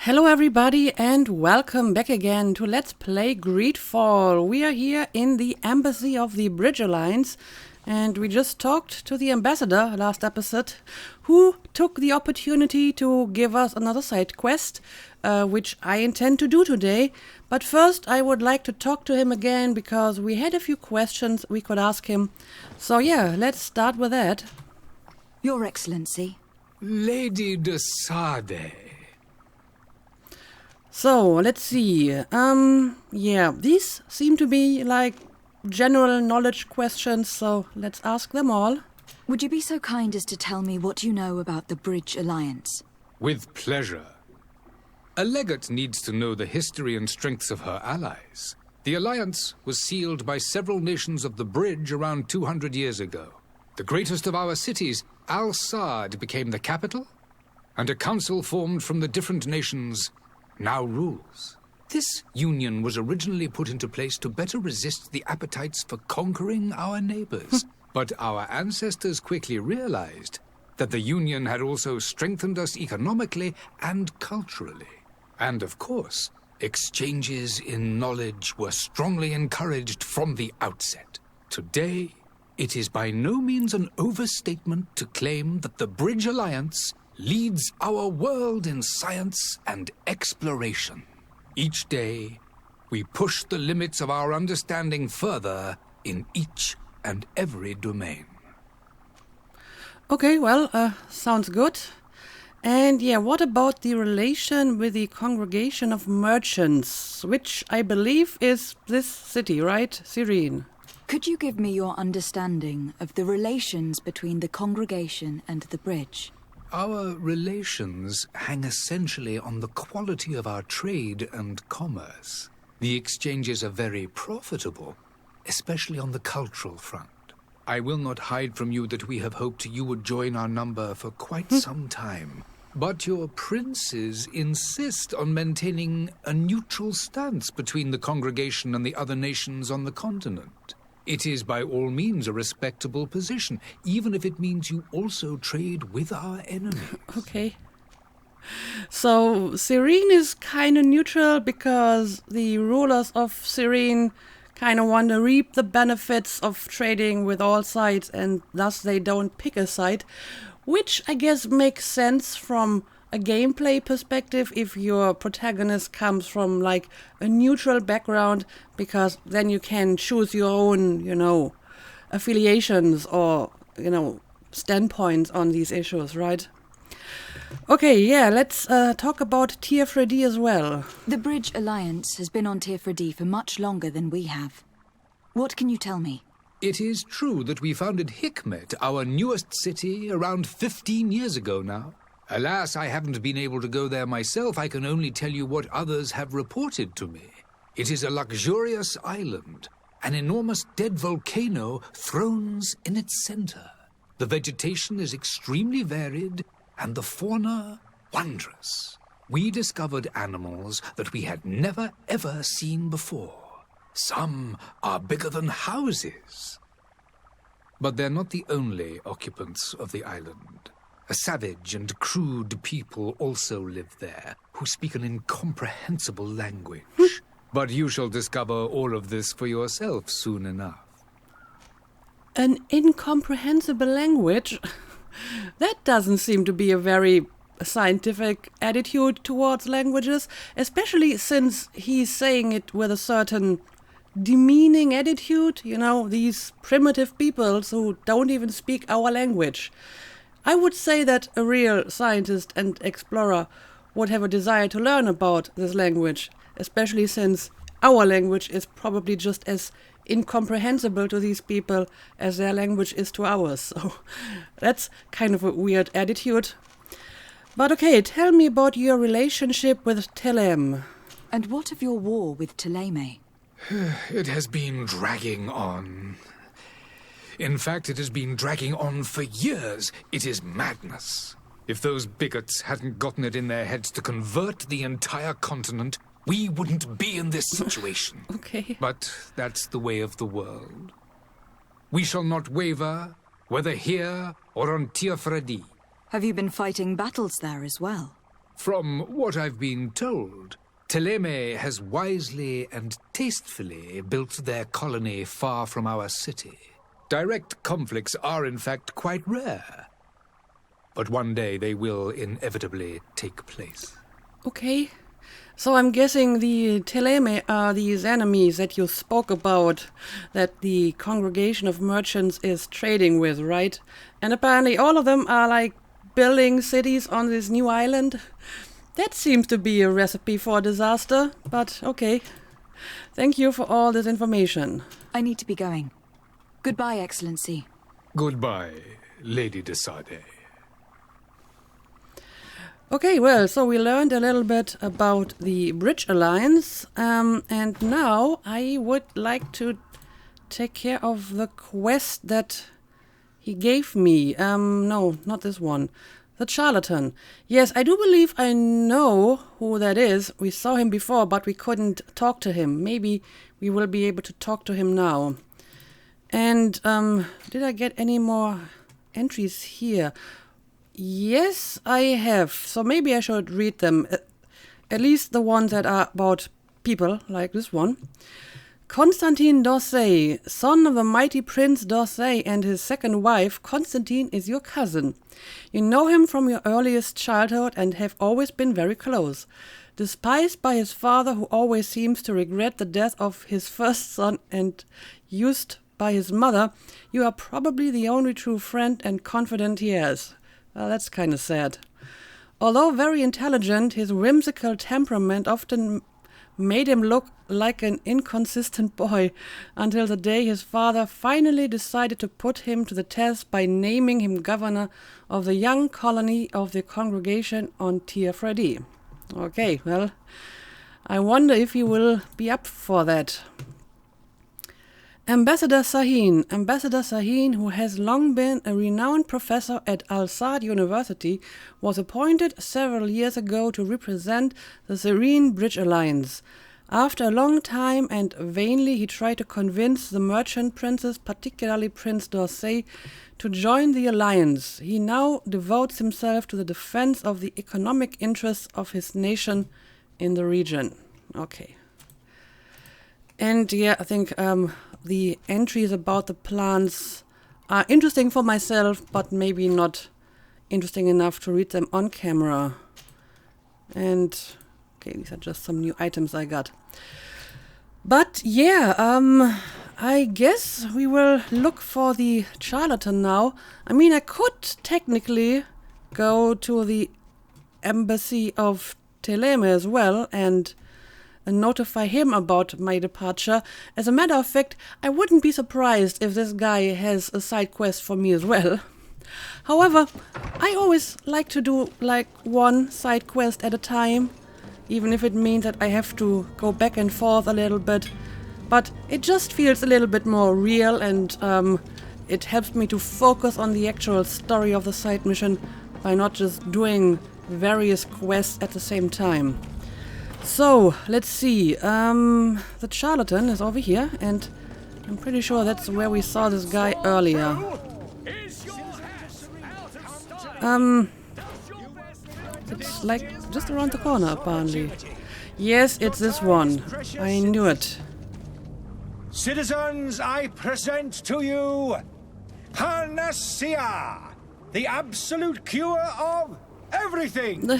Hello everybody and welcome back again to Let's Play Greedfall. We are here in the embassy of the Bridge Alliance and we just talked to the ambassador last episode who took the opportunity to give us another side quest, which I intend to do today. But first I would like to talk to him again because we had a few questions we could ask him. So yeah, let's start with that. Your Excellency. Lady de Sade. So, let's see. Yeah, these seem to be like general knowledge questions, so let's ask them all. Would you be so kind as to tell me what you know about the Bridge Alliance? With pleasure. A legate needs to know the history and strengths of her allies. The alliance was sealed by several nations of the Bridge around 200 years ago. The greatest of our cities, Al-Sad, became the capital, and a council formed from the different nations now rules. This union was originally put into place to better resist the appetites for conquering our neighbors. But our ancestors quickly realized that the union had also strengthened us economically and culturally. And of course, exchanges in knowledge were strongly encouraged from the outset. Today, it is by no means an overstatement to claim that the Bridge Alliance leads our world in science and exploration. Each day, we push the limits of our understanding further in each and every domain. Okay, well, sounds good. And yeah, what about the relation with the Congregation of Merchants, which I believe is this city, right? Cyrene. Could you give me your understanding of the relations between the congregation and the bridge? Our relations hang essentially on the quality of our trade and commerce. The exchanges are very profitable, especially on the cultural front. I will not hide from you that we have hoped you would join our number for quite some time. But your princes insist on maintaining a neutral stance between the congregation and the other nations on the continent. It is by all means a respectable position, even if it means you also trade with our enemies. Okay. So, Cyrene is kind of neutral because the rulers of Cyrene kind of want to reap the benefits of trading with all sides and thus they don't pick a side, which I guess makes sense from a gameplay perspective if your protagonist comes from like a neutral background, because then you can choose your own, affiliations or, standpoints on these issues, right? Okay, yeah, let's talk about Tier as well. The Bridge Alliance has been on Tier for much longer than we have. What can you tell me? It is true that we founded Hikmet, our newest city, around 15 years ago now. Alas, I haven't been able to go there myself. I can only tell you what others have reported to me. It is a luxurious island. An enormous dead volcano thrones in its center. The vegetation is extremely varied, and the fauna wondrous. We discovered animals that we had never ever seen before. Some are bigger than houses. But they're not the only occupants of the island. A savage and crude people also live there, who speak an incomprehensible language. But you shall discover all of this for yourself soon enough. An incomprehensible language? That doesn't seem to be a very scientific attitude towards languages, especially since he's saying it with a certain demeaning attitude, these primitive peoples who don't even speak our language. I would say that a real scientist and explorer would have a desire to learn about this language, especially since our language is probably just as incomprehensible to these people as their language is to ours. So that's kind of a weird attitude. But okay, tell me about your relationship with Telem. And what of your war with Teleme? It has been dragging on. In fact, it has been dragging on for years. It is madness. If those bigots hadn't gotten it in their heads to convert the entire continent, we wouldn't be in this situation. Okay. But that's the way of the world. We shall not waver, whether here or on Tier. Have you been fighting battles there as well? From what I've been told, Teleme has wisely and tastefully built their colony far from our city. Direct conflicts are, in fact, quite rare. But one day they will inevitably take place. Okay. So I'm guessing the Teleme are these enemies that you spoke about, that the congregation of merchants is trading with, right? And apparently all of them are like building cities on this new island. That seems to be a recipe for disaster, but okay. Thank you for all this information. I need to be going. Goodbye, Excellency. Goodbye, Lady de Sade. Okay, well, so we learned a little bit about the Bridge Alliance, and now I would like to take care of the quest that he gave me. No, not this one. The Charlatan. Yes, I do believe I know who that is. We saw him before, but we couldn't talk to him. Maybe we will be able to talk to him now. And, did I get any more entries here? Yes, I have. So maybe I should read them. At least the ones that are about people, like this one. Constantine d'Orsay, son of the mighty Prince d'Orsay and his second wife, Constantine is your cousin. You know him from your earliest childhood and have always been very close. Despised by his father, who always seems to regret the death of his first son, and used by his mother, you are probably the only true friend and confidant he has. Well, that's kind of sad. Although very intelligent, his whimsical temperament often made him look like an inconsistent boy, until the day his father finally decided to put him to the test by naming him governor of the young colony of the congregation on Tier Okay, well, I wonder if he will be up for that. Ambassador Sahin, who has long been a renowned professor at Al-Saad University, was appointed several years ago to represent the Serene Bridge Alliance. After a long time and vainly, he tried to convince the merchant princes, particularly Prince d'Orsay, to join the alliance. He now devotes himself to the defense of the economic interests of his nation in the region. Okay. And yeah, I think the entries about the plants are interesting for myself, but maybe not interesting enough to read them on camera. And okay, these are just some new items I got. But yeah, I guess we will look for the Charlatan now. I mean, I could technically go to the embassy of Teleme as well and notify him about my departure. As a matter of fact, I wouldn't be surprised if this guy has a side quest for me as well. However, I always like to do like one side quest at a time, even if it means that I have to go back and forth a little bit. But it just feels a little bit more real, and it helps me to focus on the actual story of the side mission by not just doing various quests at the same time. So, let's see. The Charlatan is over here, and I'm pretty sure that's where we saw this guy earlier. It's like just around the corner, apparently. Yes, it's this one. I knew it. Citizens, I present to you Panacea, the absolute cure of everything.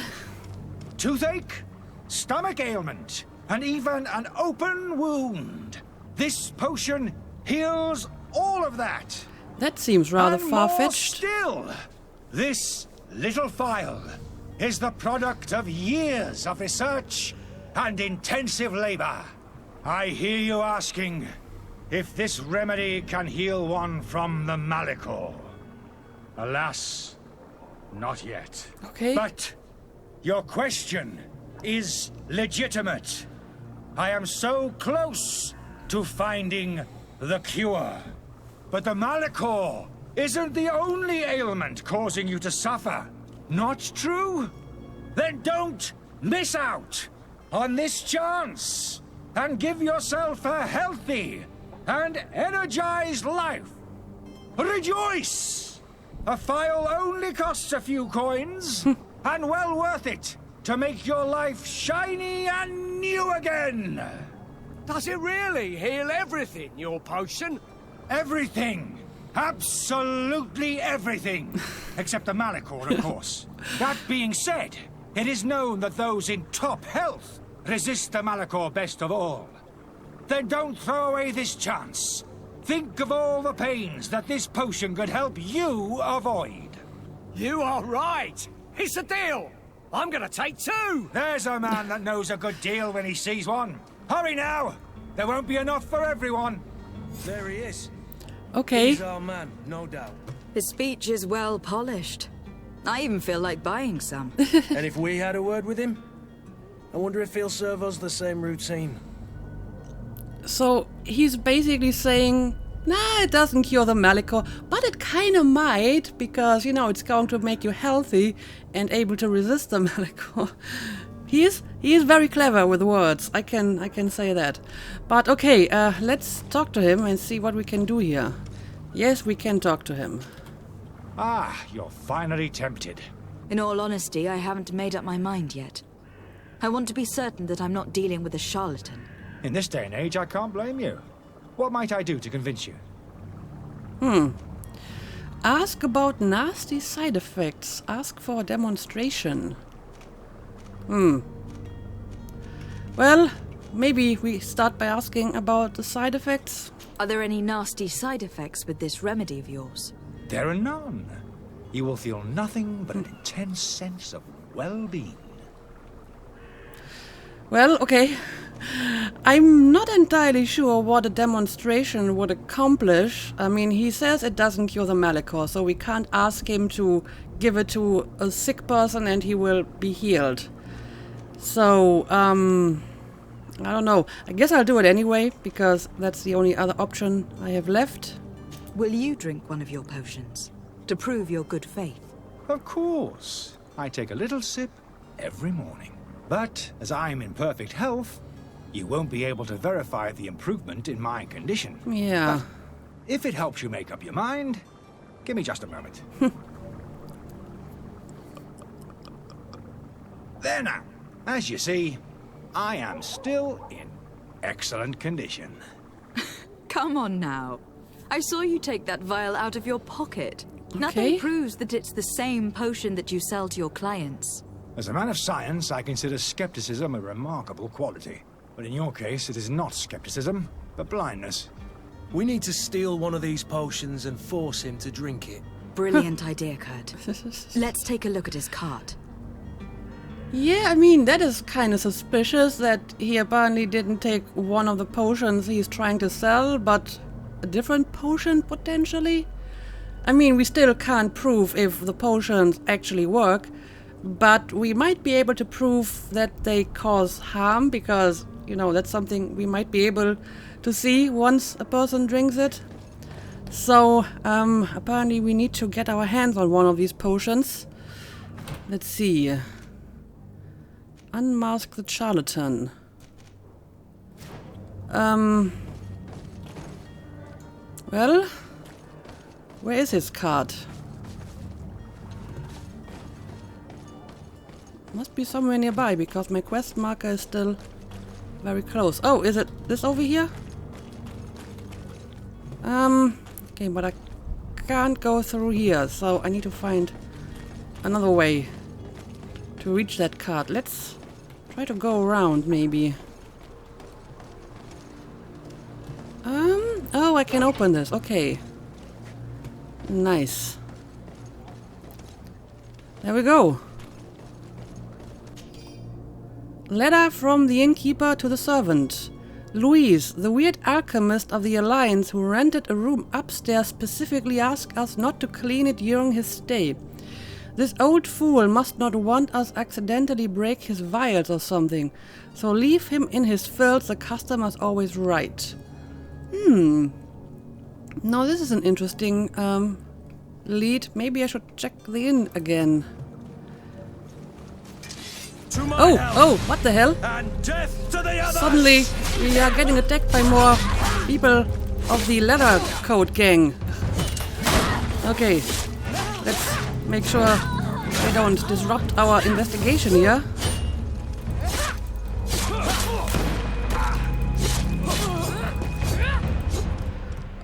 Toothache, stomach ailment, and even an open wound. This potion heals all of that. That seems rather And far-fetched. more still, this little phial is the product of years of research and intensive labor. I hear you asking if this remedy can heal one from the Malicor. Alas, not yet. Okay. But your question is legitimate. I am so close to finding the cure. But the Malicor isn't the only ailment causing you to suffer. Not true? Then don't miss out on this chance and give yourself a healthy and energized life. Rejoice! A phial only costs a few coins, and well worth it to make your life shiny and new again. Does it really heal everything, your potion? Everything. Absolutely everything. Except the Malachor, of course. That being said, it is known that those in top health resist the Malachor best of all. Then don't throw away this chance. Think of all the pains that this potion could help you avoid. You are right. It's a deal. I'm gonna take 2. There's a man that knows a good deal when he sees one. Hurry now. There won't be enough for everyone. There he is. Okay. He's our man, no doubt. His speech is well polished. I even feel like buying some. And if we had a word with him, I wonder if he'll serve us the same routine. So he's basically saying, nah, it doesn't cure the Malachor, but it kind of might, because, you know, it's going to make you healthy and able to resist the Malachor. He is very clever with words, I can say that. But okay, let's talk to him and see what we can do here. Yes, we can talk to him. Ah, you're finally tempted. In all honesty, I haven't made up my mind yet. I want to be certain that I'm not dealing with a charlatan. In this day and age, I can't blame you. What might I do to convince you? Ask about nasty side effects. Ask for a demonstration. Well, maybe we start by asking about the side effects. Are there any nasty side effects with this remedy of yours? There are none. You will feel nothing but an intense sense of well-being. Well, okay. I'm not entirely sure what a demonstration would accomplish. I mean, he says it doesn't cure the Malachor, so we can't ask him to give it to a sick person and he will be healed. So, I don't know. I guess I'll do it anyway, because that's the only other option I have left. Will you drink one of your potions to prove your good faith? Of course. I take a little sip every morning. But as I'm in perfect health, you won't be able to verify the improvement in my condition. Yeah. But if it helps you make up your mind, give me just a moment. There now. As you see, I am still in excellent condition. Come on now. I saw you take that vial out of your pocket. Okay. Nothing proves that it's the same potion that you sell to your clients. As a man of science, I consider skepticism a remarkable quality. But in your case, it is not skepticism, but blindness. We need to steal one of these potions and force him to drink it. Brilliant idea, Kurt. Let's take a look at his cart. Yeah, I mean, that is kind of suspicious that he apparently didn't take one of the potions he's trying to sell, but a different potion, potentially? I mean, we still can't prove if the potions actually work, but we might be able to prove that they cause harm, because, you know, that's something we might be able to see once a person drinks it. So, apparently we need to get our hands on one of these potions. Let's see. Unmask the Charlatan. Well, where is his card? Must be somewhere nearby, because my quest marker is still very close. Oh, is it this over here? Okay, but I can't go through here, so I need to find another way to reach that card. Let's try to go around, maybe. Oh, I can open this. Okay. Nice. There we go. Letter from the innkeeper to the servant. Louise, the weird alchemist of the Alliance who rented a room upstairs, specifically asked us not to clean it during his stay. This old fool must not want us accidentally break his vials or something, so leave him in his filth, the customer's always right. Now this is an interesting lead. Maybe I should check the inn again. Oh, what the hell? And death to the others! Suddenly, we are getting attacked by more people of the leather coat gang. Okay, let's make sure they don't disrupt our investigation here.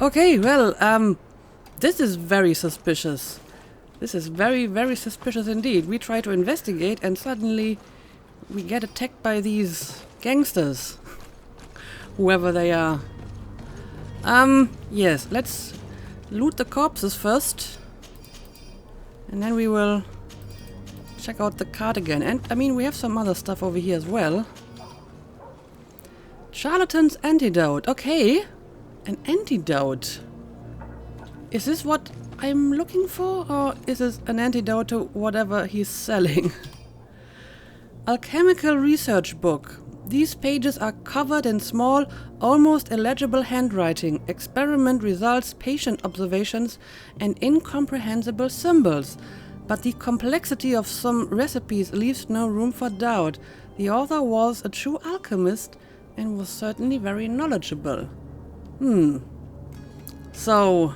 Okay, well, this is very suspicious. This is very, very suspicious indeed. We try to investigate and suddenly we get attacked by these gangsters. Whoever they are. Yes, let's loot the corpses first. And then we will check out the card again. And, I mean, we have some other stuff over here as well. Charlatan's antidote. Okay. An antidote. Is this what I'm looking for? Or is this an antidote to whatever he's selling? Alchemical research book. These pages are covered in small, almost illegible handwriting, experiment results, patient observations, and incomprehensible symbols. But the complexity of some recipes leaves no room for doubt. The author was a true alchemist and was certainly very knowledgeable. So,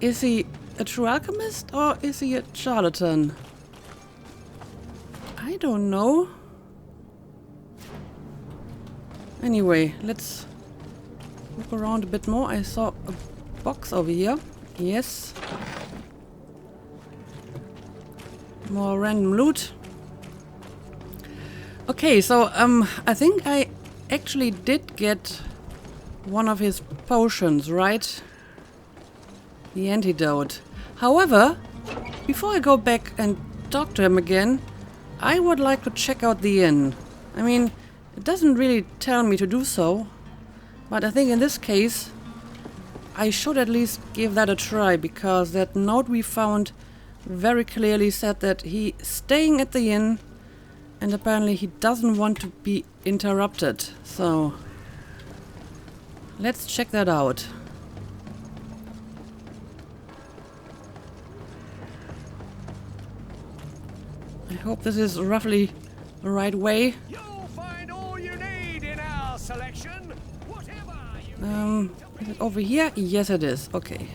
is he a true alchemist or is he a charlatan? I don't know. Anyway, let's look around a bit more. I saw a box over here. Yes. More random loot. Okay, so I think I actually did get one of his potions, right? The antidote. However, before I go back and talk to him again, I would like to check out the inn. I mean, it doesn't really tell me to do so, but I think in this case I should at least give that a try, because that note we found very clearly said that he's staying at the inn and apparently he doesn't want to be interrupted. So let's check that out. I hope this is roughly the right way. You'll find all you need in our selection. Whatever you Is it over here? Yes, it is. Okay.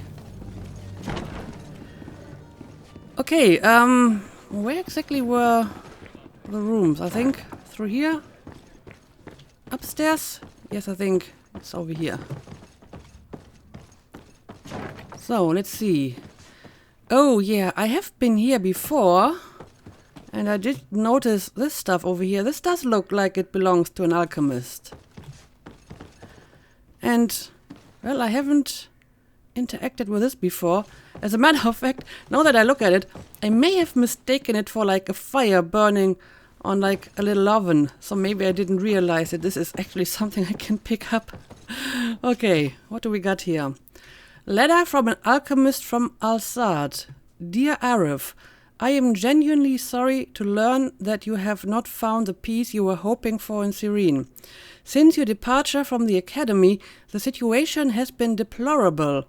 Okay, where exactly were the rooms? I think through here? Upstairs? Yes, I think it's over here. So, let's see. Oh, yeah, I have been here before. And I did notice this stuff over here. This does look like it belongs to an alchemist. And, well, I haven't interacted with this before. As a matter of fact, now that I look at it, I may have mistaken it for like a fire burning on like a little oven. So maybe I didn't realize that this is actually something I can pick up. Okay, what do we got here? Letter from an alchemist from Al-Sad. Dear Arif, I am genuinely sorry to learn that you have not found the peace you were hoping for in Cyrene. Since your departure from the academy, the situation has been deplorable.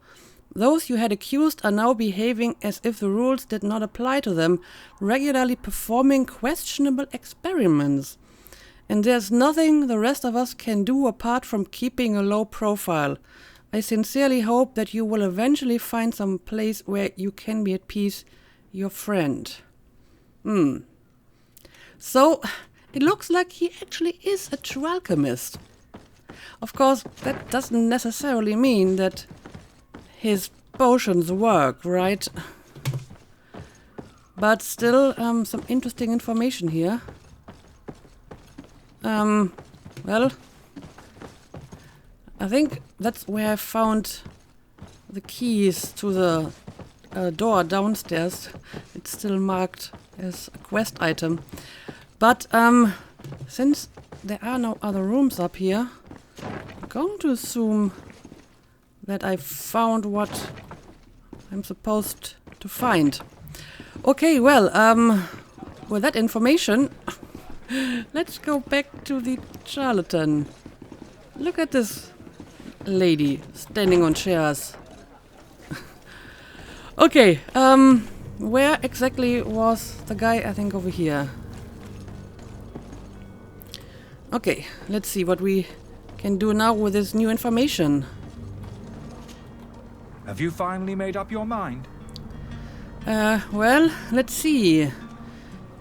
Those you had accused are now behaving as if the rules did not apply to them, regularly performing questionable experiments. And there's nothing the rest of us can do apart from keeping a low profile. I sincerely hope that you will eventually find some place where you can be at peace. Your friend. So, it looks like he actually is a true alchemist. Of course, that doesn't necessarily mean that his potions work, right? But still, some interesting information here. Well, I think that's where I found the keys to the door downstairs. It's still marked as a quest item. But since there are no other rooms up here, I'm going to assume that I found what I'm supposed to find. Okay, well, with that information, let's go back to the Charlatan. Look at this lady standing on chairs. Okay, where exactly was the guy? I think over here. Okay, let's see what we can do now with this new information. Have you finally made up your mind? Well, let's see.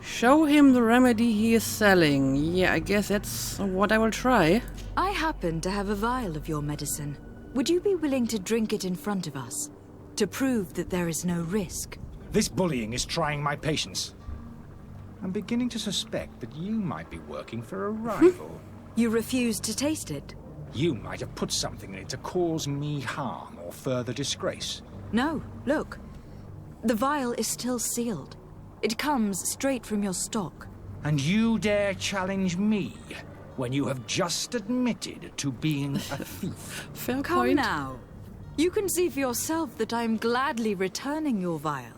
Show him the remedy he is selling. Yeah, I guess that's what I will try. I happen to have a vial of your medicine. would you be willing to drink it in front of us? To prove that there is no risk? This bullying is trying my patience. I'm beginning to suspect that you might be working for a rival. You refuse to taste it? You might have put something in it to cause me harm or further disgrace. No, look. The vial is still sealed. It comes straight from your stock. And you dare challenge me when you have just admitted to being a thief? Fair Come point. now. You can see for yourself that I am gladly returning your vial,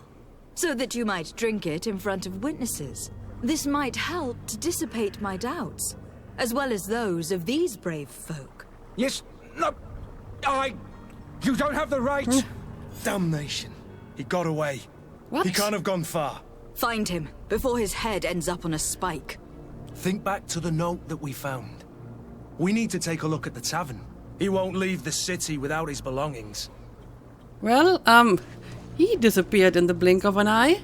so that you might drink it in front of witnesses. This might help to dissipate my doubts, as well as those of these brave folk. Yes, no, You don't have the right! Damnation. He got away. What? He can't have gone far. Find him, before his head ends up on a spike. Think back to the note that we found. We need to take a look at the tavern. He won't leave the city without his belongings. Well, he disappeared in the blink of an eye.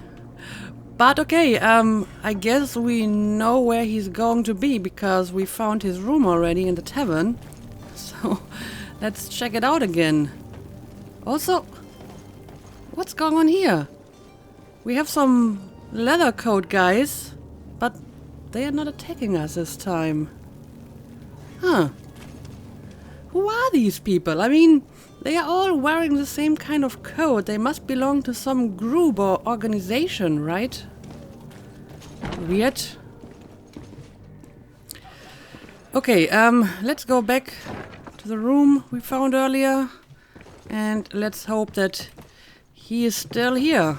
But okay, I guess we know where he's going to be because we found his room already in the tavern. So, let's check it out again. Also, what's going on here? We have some leather coat guys, but they are not attacking us this time. Huh. Who are these people? I mean, they are all wearing the same kind of coat. They must belong to some group or organization, right? Weird. Okay, let's go back to the room we found earlier. And let's hope that he is still here.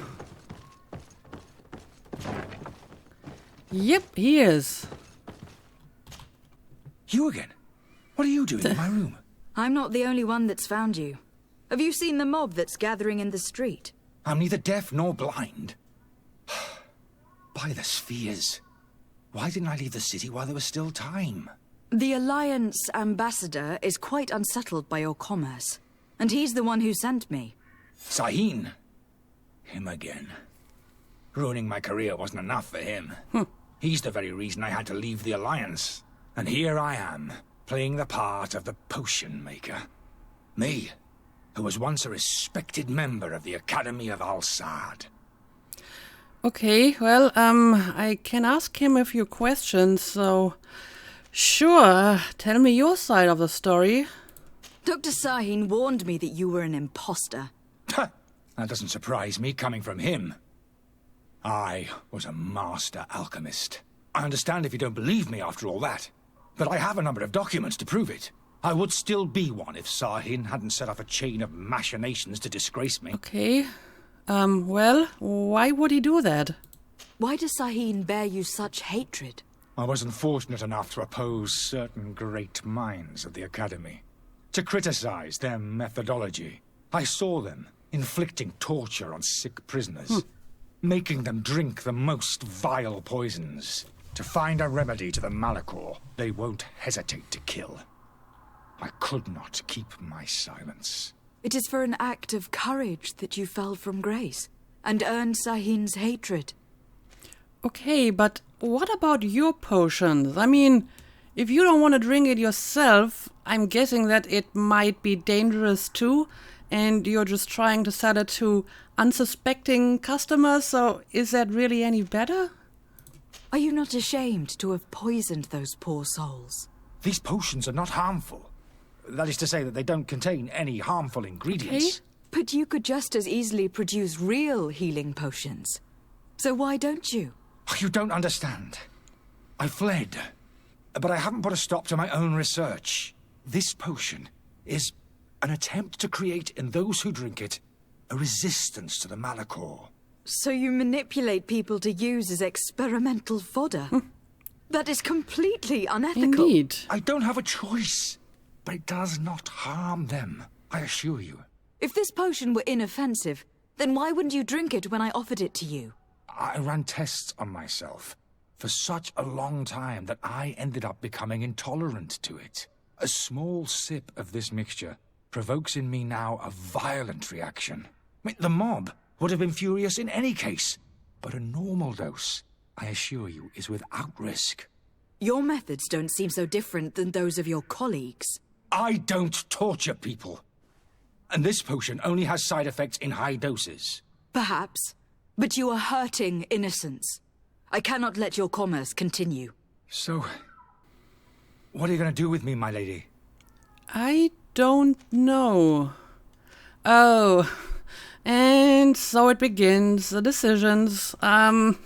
Yep, he is. You again? What are you doing in my room? I'm not the only one that's found you. Have you seen the mob that's gathering in the street? I'm neither deaf nor blind. By the spheres. Why didn't I leave the city while there was still time? The Alliance ambassador is quite unsettled by your commerce, and he's the one who sent me. Sahin. Him again. Ruining my career wasn't enough for him. He's the very reason I had to leave the Alliance. And here I am, playing the part of the potion maker. Me, who was once a respected member of the Academy of Al-Sad. Okay, well, I can ask him a few questions, so... Sure, tell me your side of the story. Dr. Sahin warned me that you were an imposter. That doesn't surprise me, coming from him. I was a master alchemist. I understand if you don't believe me after all that. But I have a number of documents to prove it. I would still be one if Sahin hadn't set up a chain of machinations to disgrace me. Okay, well, why would he do that? Why does Sahin bear you such hatred? I wasn't fortunate enough to oppose certain great minds of the Academy. To criticize their methodology. I saw them inflicting torture on sick prisoners. Making them drink the most vile poisons. To find a remedy to the Malachor they won't hesitate to kill. I could not keep my silence. It is for an act of courage that you fell from grace, and earned Sahin's hatred. Okay, but what about your potions? I mean, if you don't want to drink it yourself, I'm guessing that it might be dangerous too, and you're just trying to sell it to unsuspecting customers, so is that really any better? Are you not ashamed to have poisoned those poor souls? These potions are not harmful. That is to say that they don't contain any harmful ingredients. But you could just as easily produce real healing potions. So why don't you? You don't understand. I fled, but I haven't put a stop to my own research. This potion is an attempt to create in those who drink it a resistance to the Malachor. So you manipulate people to use as experimental fodder? That is completely unethical. Indeed. I don't have a choice, but it does not harm them, I assure you. If this potion were inoffensive, then why wouldn't you drink it when I offered it to you? I ran tests on myself for such a long time that I ended up becoming intolerant to it. A small sip of this mixture provokes in me now a violent reaction. I mean, the mob would have been furious in any case, but a normal dose, I assure you, is without risk. Your methods don't seem so different than those of your colleagues. I don't torture people. And this potion only has side effects in high doses. Perhaps, but you are hurting innocents. I cannot let your commerce continue. So, what are you going to do with me, my lady? I don't know. Oh, and so it begins, the decisions. And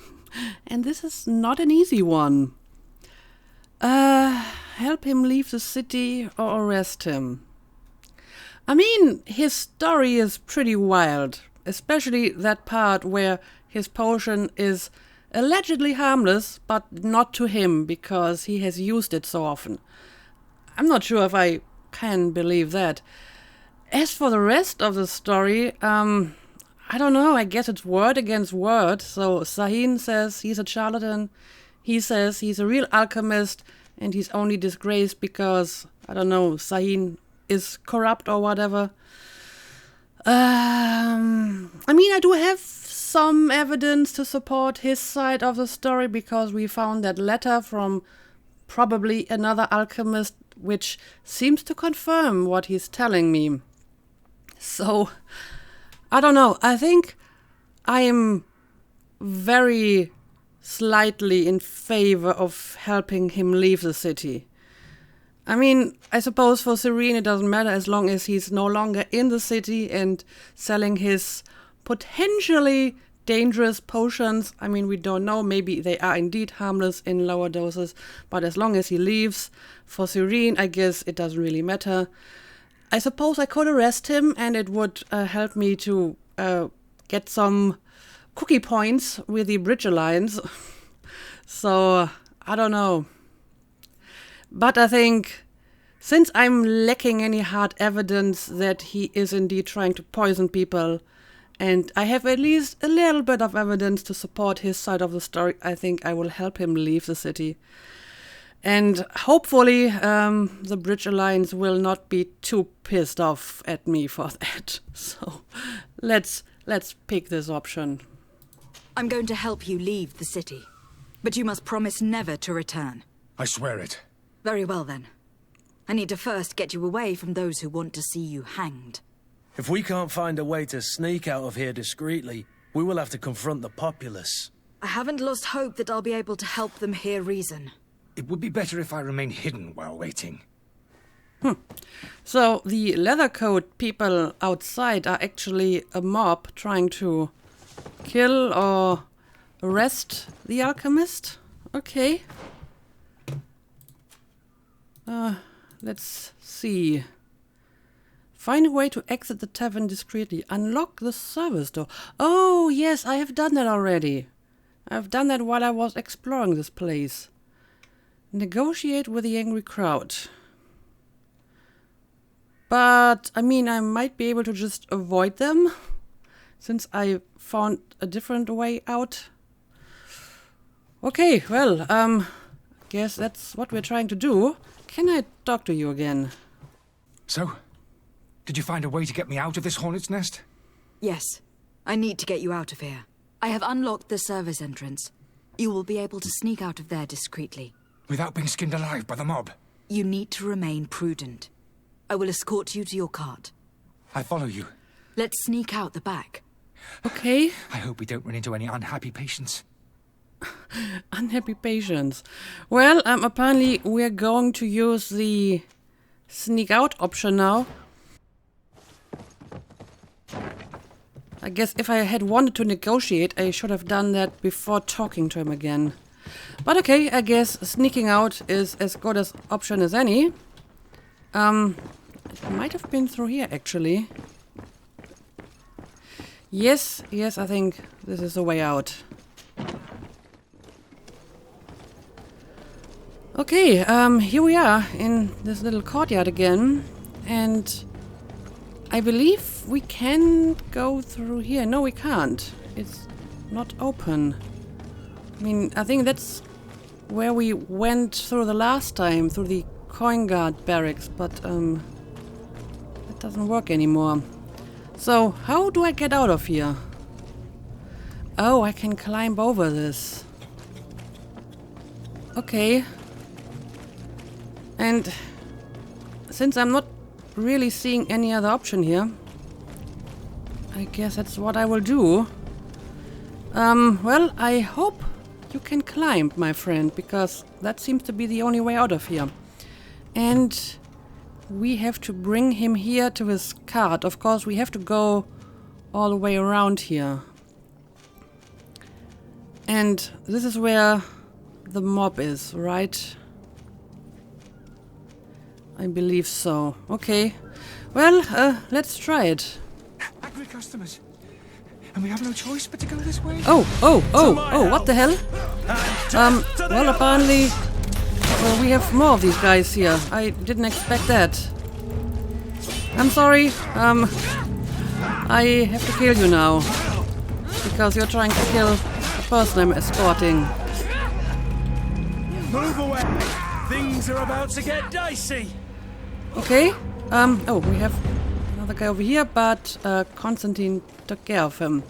this is not an easy one. Help him leave the city or arrest him. I mean, his story is pretty wild, especially that part where his potion is allegedly harmless, but not to him because he has used it so often. I'm not sure if I can believe that. As for the rest of the story, I don't know, I guess it's word against word. So Sahin says he's a charlatan, he says he's a real alchemist, and he's only disgraced because, I don't know, Sahin is corrupt or whatever. I mean, I do have some evidence to support his side of the story because we found that letter from probably another alchemist which seems to confirm what he's telling me. So, I don't know. I think I am very slightly in favor of helping him leave the city. I mean, I suppose for Serene it doesn't matter as long as he's no longer in the city and selling his potentially dangerous potions. I mean, we don't know. Maybe they are indeed harmless in lower doses. But as long as he leaves, for Serene, I guess it doesn't really matter. I suppose I could arrest him and it would help me to get some cookie points with the Bridge Alliance. So, I don't know. But I think, since I'm lacking any hard evidence that he is indeed trying to poison people, and I have at least a little bit of evidence to support his side of the story, I think I will help him leave the city. And hopefully the Bridge Alliance will not be too pissed off at me for that. So let's pick this option. I'm going to help you leave the city, but you must promise never to return. I swear it. Very well then. I need to first get you away from those who want to see you hanged. If we can't find a way to sneak out of here discreetly, we will have to confront the populace. I haven't lost hope that I'll be able to help them hear reason. It would be better if I remain hidden while waiting. So the leathercoat people outside are actually a mob trying to kill or arrest the alchemist? Okay. Let's see. Find a way to exit the tavern discreetly. Unlock the service door. Oh, yes, I have done that already. I've done that while I was exploring this place. Negotiate with the angry crowd. But, I mean, I might be able to just avoid them, since I found a different way out. Okay, well, guess that's what we're trying to do. Can I talk to you again? So, did you find a way to get me out of this hornet's nest? Yes, I need to get you out of here. I have unlocked the service entrance. You will be able to sneak out of there discreetly. Without being skinned alive by the mob? You need to remain prudent. I will escort you to your cart. I follow you. Let's sneak out the back. Okay. I hope we don't run into any unhappy patients. Unhappy patients. Well, apparently we're going to use the sneak out option now. I guess if I had wanted to negotiate, I should have done that before talking to him again. But okay, I guess sneaking out is as good as option as any. It might have been through here, actually. Yes, I think this is the way out. Okay, here we are in this little courtyard again. And I believe we can go through here. No, we can't. It's not open. I mean, I think that's where we went through the last time, through the coin guard barracks, but that doesn't work anymore. So, how do I get out of here? Oh, I can climb over this. Okay. And since I'm not really seeing any other option here, I guess that's what I will do. Well, I hope you can climb, my friend, because that seems to be the only way out of here. And we have to bring him here to his cart. Of course, we have to go all the way around here. And this is where the mob is, right? I believe so. Okay. Well, let's try it. Angry customers. And we have no choice but to go this way. Oh, what the hell? Well, apparently, well, we have more of these guys here. I didn't expect that. I'm sorry, I have to kill you now. Because you're trying to kill the person I'm escorting. Move away! Things are about to get dicey! Okay, oh, we have another guy over here, but Constantine took care of him.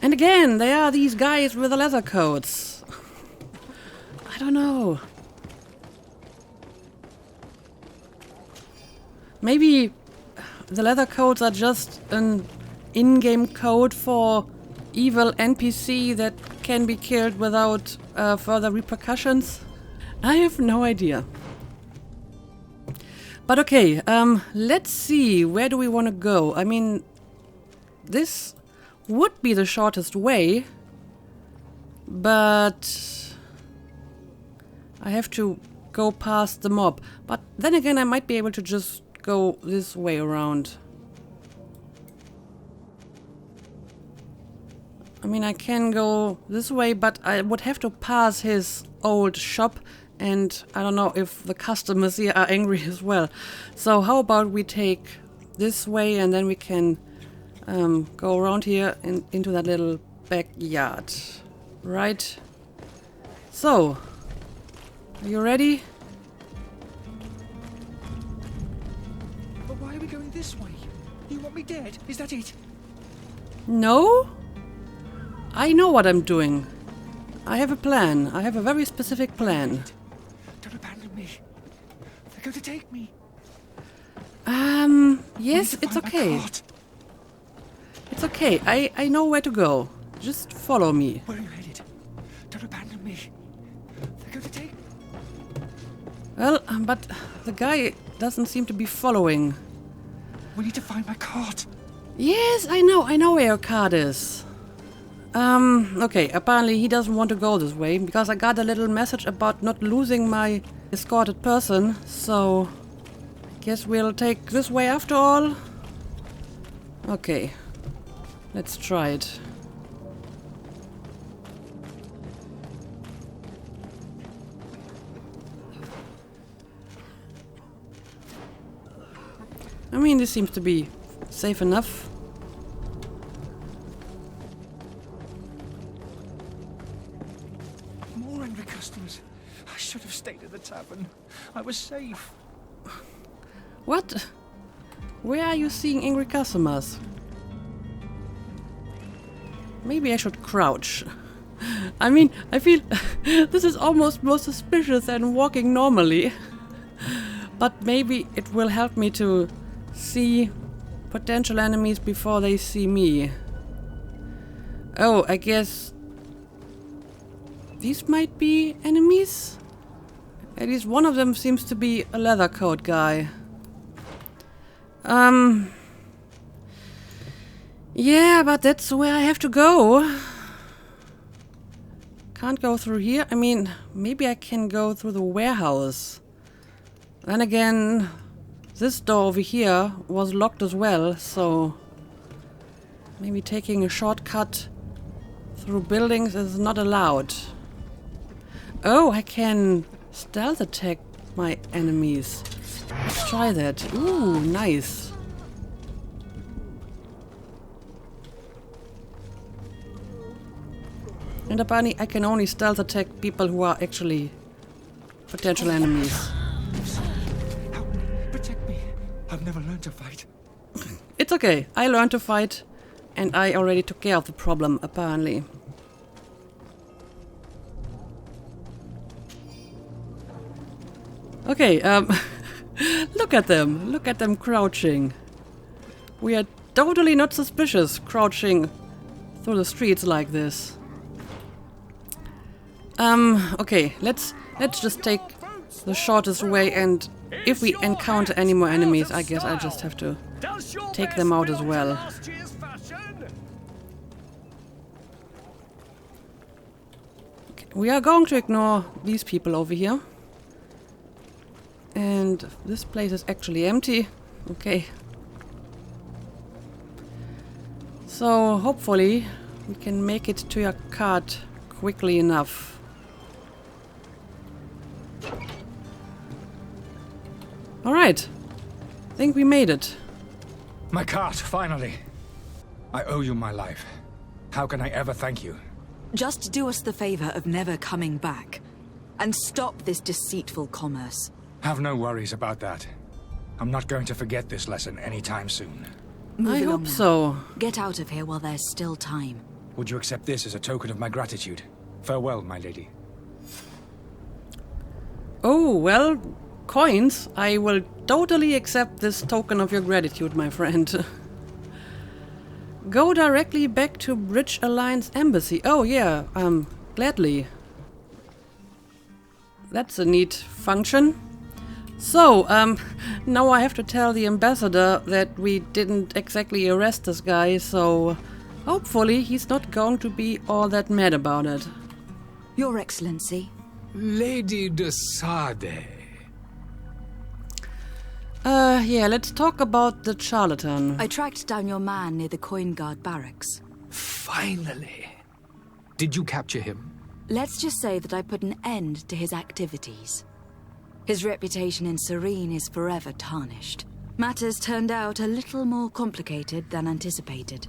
And again, there are these guys with the leather coats. I don't know. Maybe the leather coats are just an in-game code for evil NPC that can be killed without further repercussions. I have no idea. But okay, let's see, where do we want to go? I mean, this would be the shortest way, but I have to go past the mob. But then again, I might be able to just go this way around. I mean, I can go this way, but I would have to pass his old shop. And I don't know if the customers here are angry as well. So how about we take this way and then we can go around here and into that little backyard. Right? So, are you ready? But why are we going this way? You want me dead? Is that it? No? I know what I'm doing. I have a plan. I have a very specific plan. Don't abandon me. They're going to take me. Yes, it's okay. It's okay. I know where to go. Just follow me. Where are you headed? Don't abandon me. They're going to take me. Well, but the guy doesn't seem to be following. We need to find my cart. Yes, I know where your cart is. Okay, apparently he doesn't want to go this way, because I got a little message about not losing my escorted person, so I guess we'll take this way after all. Okay, let's try it. I mean, this seems to be safe enough. More angry customers. I should have stayed at the tavern. I was safe. What? Where are you seeing angry customers? Maybe I should crouch. I mean, I feel this is almost more suspicious than walking normally. But maybe it will help me to see potential enemies before they see me. Oh, I guess these might be enemies? At least one of them seems to be a leather coat guy. Yeah, but that's where I have to go. Can't go through here. I mean, maybe I can go through the warehouse. Then again, this door over here was locked as well, so maybe taking a shortcut through buildings is not allowed. Oh, I can stealth attack my enemies. Let's try that. Ooh, nice. And apparently I can only stealth attack people who are actually potential enemies. Help me. Protect me. I've never learned to fight. It's okay. I learned to fight and I already took care of the problem, apparently. Okay, look at them. Look at them crouching. We are totally not suspicious crouching through the streets like this. Okay, let's just take the shortest way, and if we encounter any more enemies, I guess I just have to take them out as well. Okay, we are going to ignore these people over here. And this place is actually empty. Okay. So hopefully we can make it to your cart quickly enough. Alright. I think we made it. My cart, finally. I owe you my life. How can I ever thank you? Just do us the favor of never coming back. And stop this deceitful commerce. Have no worries about that. I'm not going to forget this lesson anytime soon. Move I along hope now. so. Get out of here while there's still time. Would you accept this as a token of my gratitude? Farewell, my lady. Oh, well, coins. I will totally accept this token of your gratitude, my friend. Go directly back to Bridge Alliance Embassy. Oh, yeah, gladly. That's a neat function. So, now I have to tell the ambassador that we didn't exactly arrest this guy, so hopefully he's not going to be all that mad about it. Your Excellency. Lady de Sade. Yeah, let's talk about the Charlatan. I tracked down your man near the Coin Guard barracks. Finally. Did you capture him? Let's just say that I put an end to his activities. His reputation in Serene is forever tarnished. Matters turned out a little more complicated than anticipated.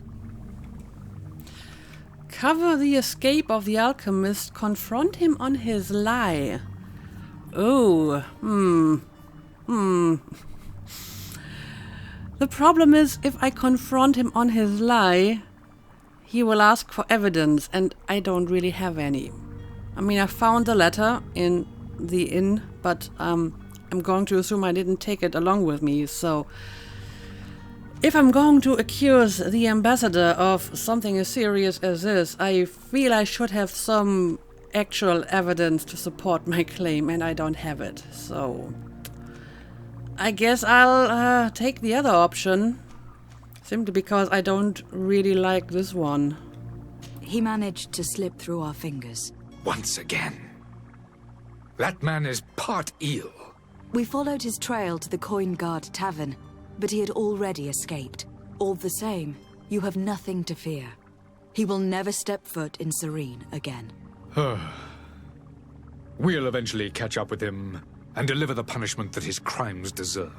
Cover the escape of the alchemist, confront him on his lie. Oh, The problem is, if I confront him on his lie, he will ask for evidence, and I don't really have any. I mean, I found the letter in the inn, but I'm going to assume I didn't take it along with me, so if I'm going to accuse the ambassador of something as serious as this, I feel I should have some actual evidence to support my claim, and I don't have it, so I guess I'll take the other option, simply because I don't really like this one. He managed to slip through our fingers. Once again. That man is part eel. We followed his trail to the Coin Guard Tavern, but he had already escaped. All the same, you have nothing to fear. He will never step foot in Serene again. We'll eventually catch up with him and deliver the punishment that his crimes deserve.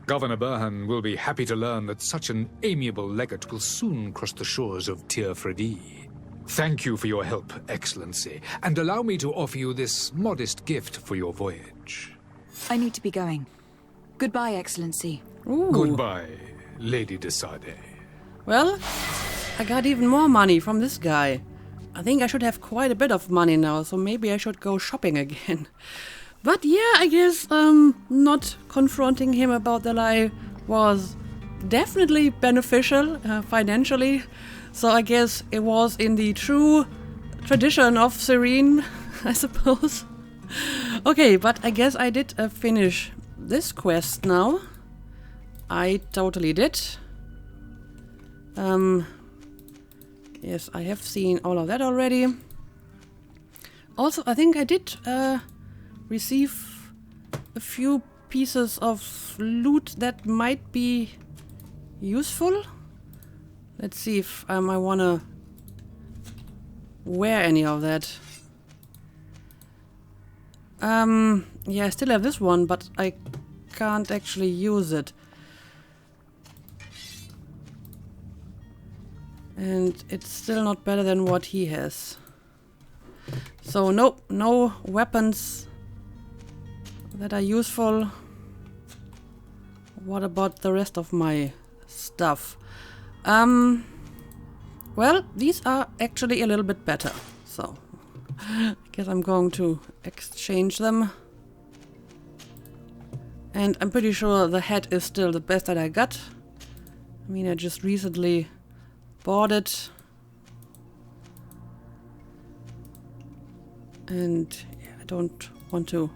Governor Burhan will be happy to learn that such an amiable legate will soon cross the shores of Tir Fredi. Thank you for your help, Excellency, and allow me to offer you this modest gift for your voyage. I need to be going. Goodbye, Excellency. Ooh. Goodbye, Lady de Sade. Well, I got even more money from this guy. I think I should have quite a bit of money now, so maybe I should go shopping again. But yeah, I guess not confronting him about the lie was definitely beneficial financially. So I guess it was in the true tradition of Serene, I suppose. Okay, but I guess I did finish this quest now. I totally did. Yes, I have seen all of that already. Also, I think I did receive a few pieces of loot that might be useful. Let's see if I want to wear any of that. Yeah, I still have this one, but I can't actually use it. And it's still not better than what he has. So no weapons that are useful. What about the rest of my stuff? Well, these are actually a little bit better. So I guess I'm going to exchange them. And I'm pretty sure the hat is still the best that I got. I mean, I just recently bought it. And yeah, I don't want to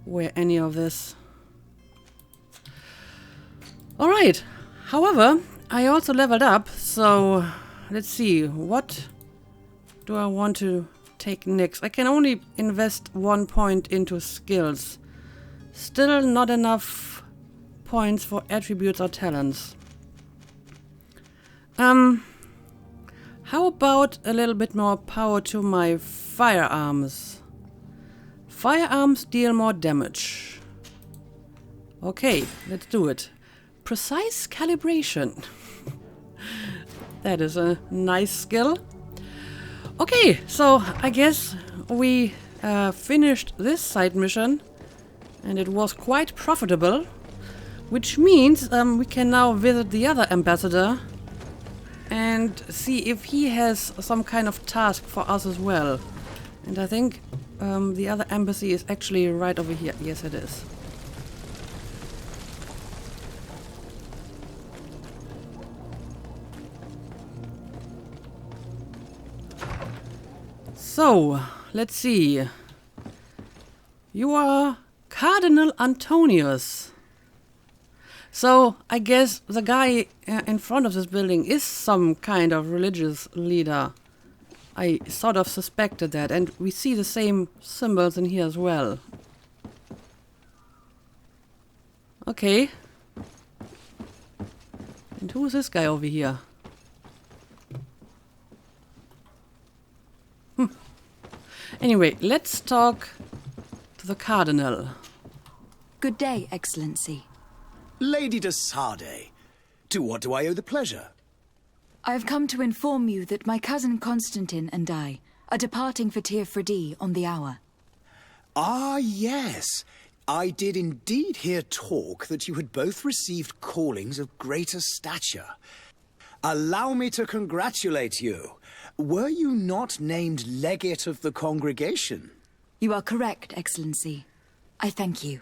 wear any of this. Alright, however, I also leveled up, so let's see, what do I want to take next? I can only invest 1 point into skills. Still not enough points for attributes or talents. How about a little bit more power to my firearms? Firearms deal more damage. Okay, let's do it. Precise calibration. That is a nice skill. Okay, so I guess we finished this side mission, and it was quite profitable, which means we can now visit the other ambassador and see if he has some kind of task for us as well. And I think the other embassy is actually right over here. Yes, it is. So, let's see. You are Cardinal Antonius. So, I guess the guy in front of this building is some kind of religious leader. I sort of suspected that, and we see the same symbols in here as well. Okay. And who is this guy over here? Anyway, let's talk to the Cardinal. Good day, Excellency. Lady de Sardet, to what do I owe the pleasure? I have come to inform you that my cousin Constantine and I are departing for Tir Fredi on the hour. Ah, yes. I did indeed hear talk that you had both received callings of greater stature. Allow me to congratulate you. Were you not named legate of the congregation? You are correct, Excellency. I thank you.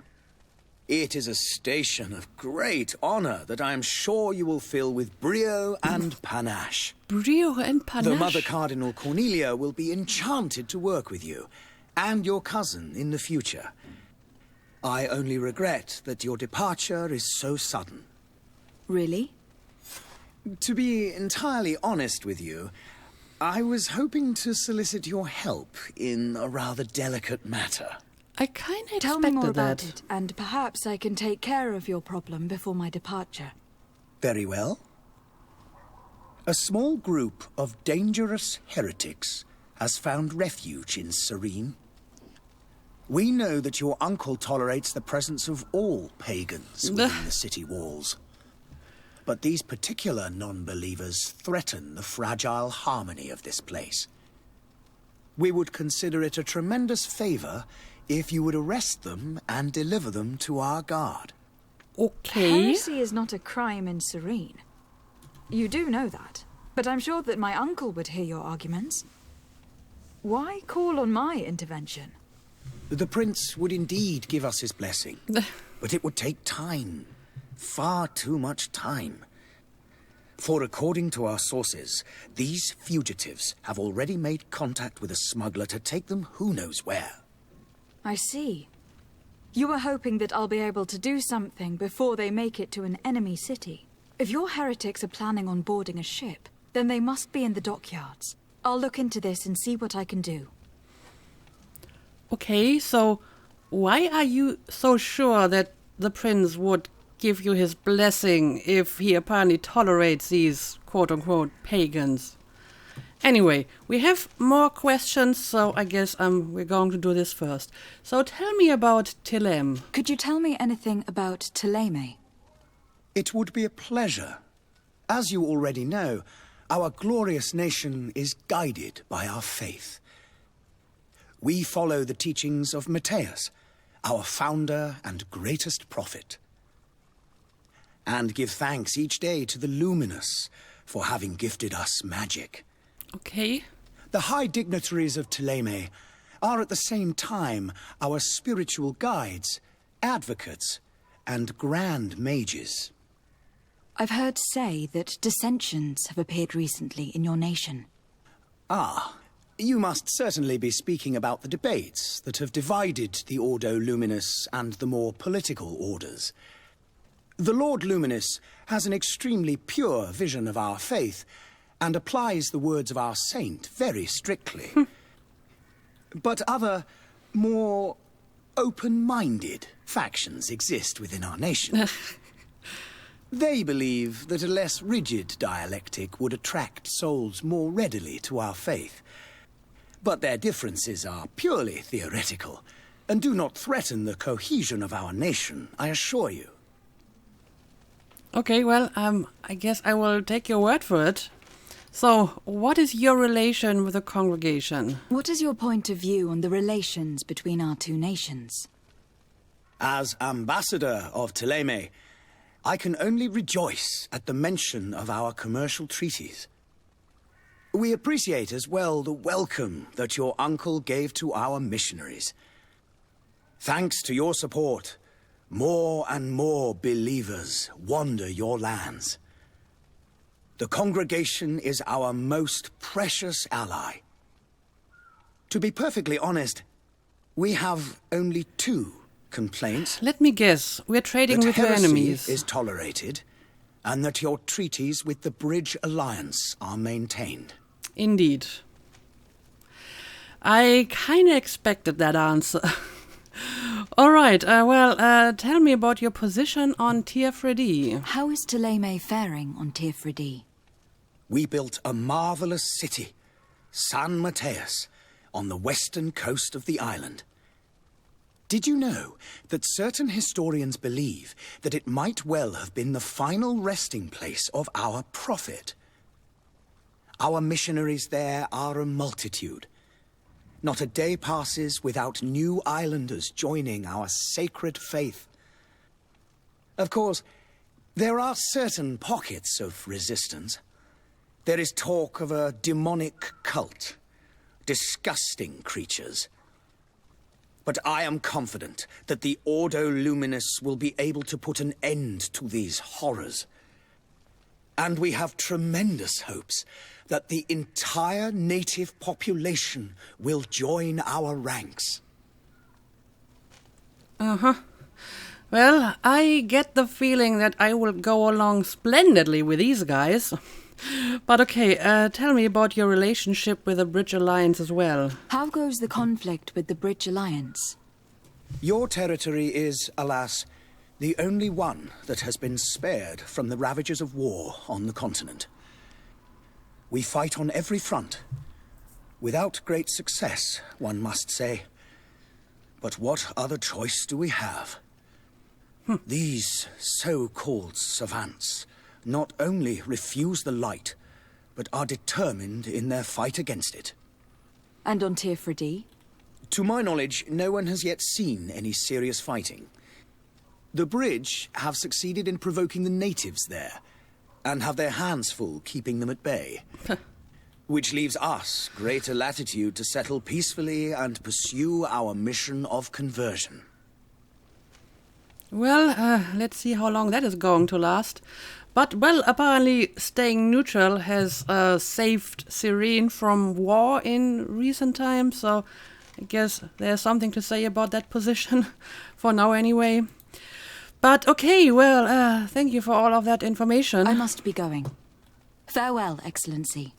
It is a station of great honor that I am sure you will fill with brio and panache. Brio and panache? The Mother Cardinal Cornelia will be enchanted to work with you, and your cousin in the future. I only regret that your departure is so sudden. Really? To be entirely honest with you, I was hoping to solicit your help in a rather delicate matter. I kind of expected that. Tell me more about it, and perhaps I can take care of your problem before my departure. Very well. A small group of dangerous heretics has found refuge in Serene. We know that your uncle tolerates the presence of all pagans within the city walls. But these particular non-believers threaten the fragile harmony of this place. We would consider it a tremendous favor if you would arrest them and deliver them to our guard. Okay. Heresy is not a crime in Serene. You do know that, but I'm sure that my uncle would hear your arguments. Why call on my intervention? The prince would indeed give us his blessing, but it would take time. Far too much time. For according to our sources, these fugitives have already made contact with a smuggler to take them who knows where. I see. You were hoping that I'll be able to do something before they make it to an enemy city. If your heretics are planning on boarding a ship, then they must be in the dockyards. I'll look into this and see what I can do. Okay, so why are you so sure that the prince would give you his blessing if he apparently tolerates these quote-unquote pagans? Anyway, we have more questions, so I guess we're going to do this first. So tell me about Tilem. Could you tell me anything about Tileme? It would be a pleasure. As you already know, our glorious nation is guided by our faith. We follow the teachings of Matthias, our founder and greatest prophet, and give thanks each day to the Luminous for having gifted us magic. Okay. The high dignitaries of Tileme are at the same time our spiritual guides, advocates, and grand mages. I've heard say that dissensions have appeared recently in your nation. Ah, you must certainly be speaking about the debates that have divided the Ordo Luminis and the more political orders. The Lord Luminis has an extremely pure vision of our faith and applies the words of our saint very strictly. But other, more open-minded factions exist within our nation. They believe that a less rigid dialectic would attract souls more readily to our faith. But their differences are purely theoretical, and do not threaten the cohesion of our nation, I assure you. Okay, well, I guess I will take your word for it. So, what is your relation with the congregation? What is your point of view on the relations between our two nations? As ambassador of Thélème, I can only rejoice at the mention of our commercial treaties. We appreciate as well the welcome that your uncle gave to our missionaries. Thanks to your support, more and more believers wander your lands. The congregation is our most precious ally. To be perfectly honest, we have only 2 complaints. Let me guess, we're trading with your enemies. That heresy is tolerated, and that your treaties with the Bridge Alliance are maintained. Indeed. I kinda expected that answer. All right, tell me about your position on Tearfredi. How is Thélème faring on Tearfredi? We built a marvelous city, San Mateus, on the western coast of the island. Did you know that certain historians believe that it might well have been the final resting place of our prophet? Our missionaries there are a multitude. Not a day passes without new islanders joining our sacred faith. Of course, there are certain pockets of resistance. There is talk of a demonic cult, disgusting creatures. But I am confident that the Ordo Luminis will be able to put an end to these horrors. And we have tremendous hopes that the entire native population will join our ranks. Well, I get the feeling that I will go along splendidly with these guys. But okay, tell me about your relationship with the Bridge Alliance as well. How goes the conflict with the Bridge Alliance? Your territory is, alas, the only one that has been spared from the ravages of war on the continent. We fight on every front. Without great success, one must say. But what other choice do we have? These so-called savants not only refuse the light, but are determined in their fight against it. And on Tearfredi? To my knowledge, no one has yet seen any serious fighting. The Bridge have succeeded in provoking the natives there, and have their hands full keeping them at bay. Which leaves us greater latitude to settle peacefully and pursue our mission of conversion. Well, let's see how long that is going to last. But, well, apparently staying neutral has saved Cyrene from war in recent times, so I guess there's something to say about that position, for now anyway. But, okay, well, thank you for all of that information. I must be going. Farewell, Excellency.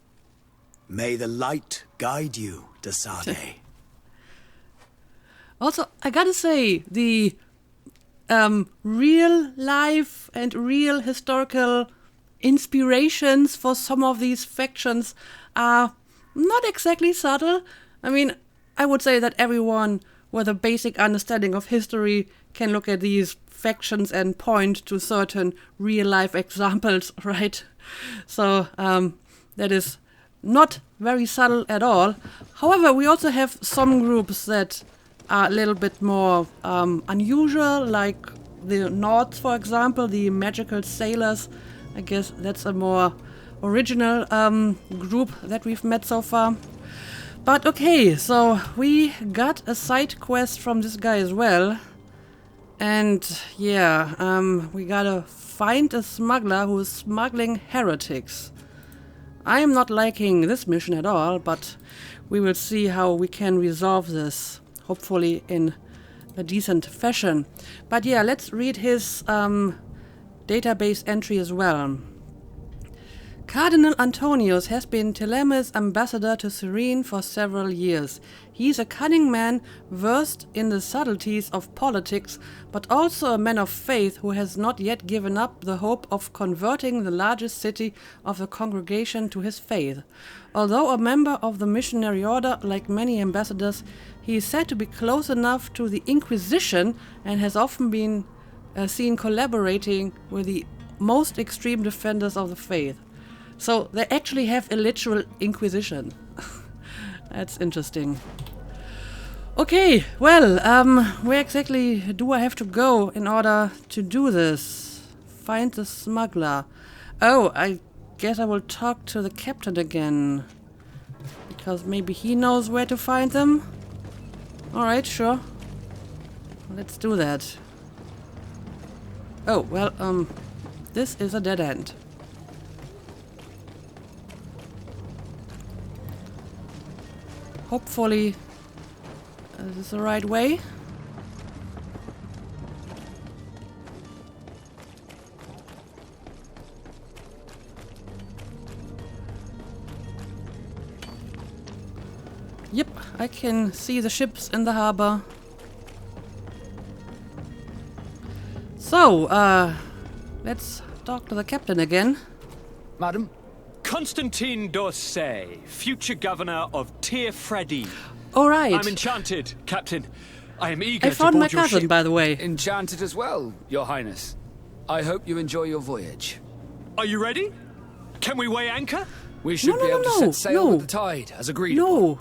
May the light guide you, de Sade. Also, I gotta say, the real life and real historical inspirations for some of these factions are not exactly subtle. I mean, I would say that everyone with a basic understanding of history can look at these factions and point to certain real life examples, right? So that is not very subtle at all. However, we also have some groups that are a little bit more unusual, like the Nords, for example, the magical sailors. I guess that's a more original group that we've met so far. But okay, so we got a side quest from this guy as well. And yeah, we gotta find a smuggler who is smuggling heretics. I am not liking this mission at all, but we will see how we can resolve this, hopefully in a decent fashion. But yeah, let's read his database entry as well. Cardinal Antonius has been Teleme's ambassador to Cyrene for several years. He is a cunning man, versed in the subtleties of politics, but also a man of faith who has not yet given up the hope of converting the largest city of the congregation to his faith. Although a member of the missionary order, like many ambassadors, he is said to be close enough to the Inquisition and has often been seen collaborating with the most extreme defenders of the faith. So they actually have a literal inquisition. That's interesting. Okay, well, where exactly do I have to go in order to do this? Find the smuggler. Oh, I guess I will talk to the captain again. Because maybe he knows where to find them. Alright, sure. Let's do that. Oh, well, this is a dead end. Hopefully, this is the right way. Yep, I can see the ships in the harbor. So, let's talk to the captain again. Madam? Constantine d'Orsay, future governor of Tir-Freddy. All right. I'm enchanted, Captain. I am eager I to found board my your cousin, ship. by the way. Enchanted as well, Your Highness. I hope you enjoy your voyage. Are you ready? Can we weigh anchor? We should be able to set sail with the tide, as agreed upon. No.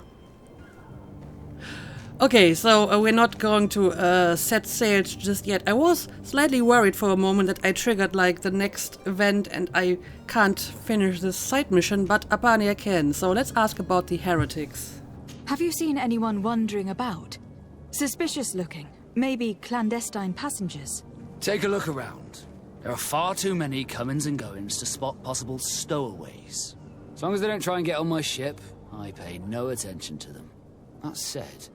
Okay, so we're not going to set sail just yet. I was slightly worried for a moment that I triggered like the next event and I can't finish this side mission, but apparently I can. So let's ask about the heretics. Have you seen anyone wandering about? Suspicious looking. Maybe clandestine passengers. Take a look around. There are far too many comings and goings to spot possible stowaways. As long as they don't try and get on my ship, I pay no attention to them. That said,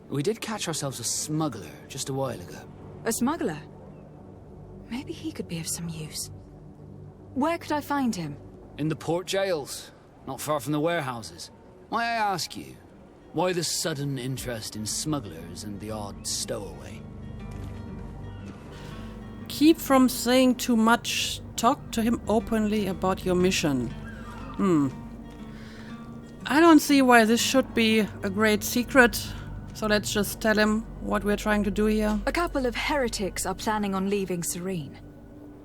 we did catch ourselves a smuggler just a while ago. A smuggler? Maybe he could be of some use. Where could I find him? In the port jails, not far from the warehouses. May I ask you, why the sudden interest in smugglers and the odd stowaway? Keep from saying too much. Talk to him openly about your mission. I don't see why this should be a great secret. So let's just tell him what we're trying to do here. A couple of heretics are planning on leaving Cyrene.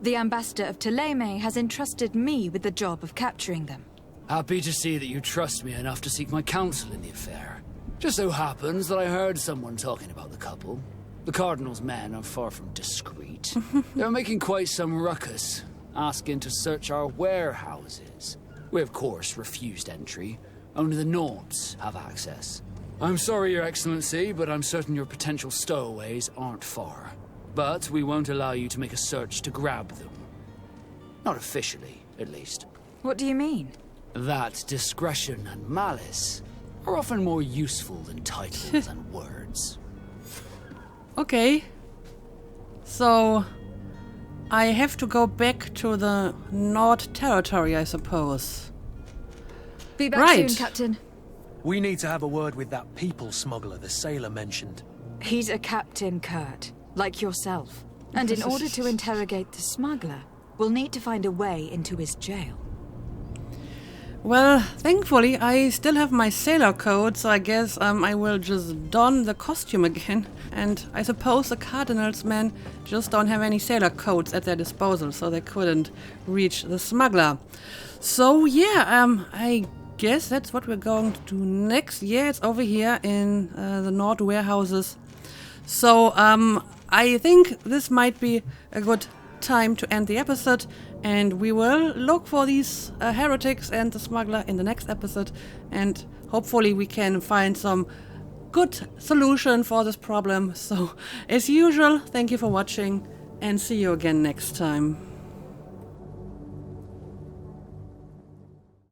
The ambassador of Teleme has entrusted me with the job of capturing them. Happy to see that you trust me enough to seek my counsel in the affair. Just so happens that I heard someone talking about the couple. The Cardinal's men are far from discreet. They're making quite some ruckus, asking to search our warehouses. We, of course, refused entry. Only the Nords have access. I'm sorry, Your Excellency, but I'm certain your potential stowaways aren't far. But we won't allow you to make a search to grab them. Not officially, at least. What do you mean? That discretion and malice are often more useful than titles and words. Okay. So I have to go back to the Nord territory, I suppose. Be back Right. soon, Captain. We need to have a word with that people smuggler the sailor mentioned. He's a captain, Kurt, like yourself. And in order to interrogate the smuggler, we'll need to find a way into his jail. Well, thankfully I still have my sailor coat, so I guess I will just don the costume again. And I suppose the Cardinal's men just don't have any sailor coats at their disposal, so they couldn't reach the smuggler. So yeah, I guess that's what we're going to do next. Yeah, it's over here in the Nord warehouses. So I think this might be a good time to end the episode, and we will look for these heretics and the smuggler in the next episode, and hopefully we can find some good solution for this problem. So, as usual, thank you for watching and see you again next time.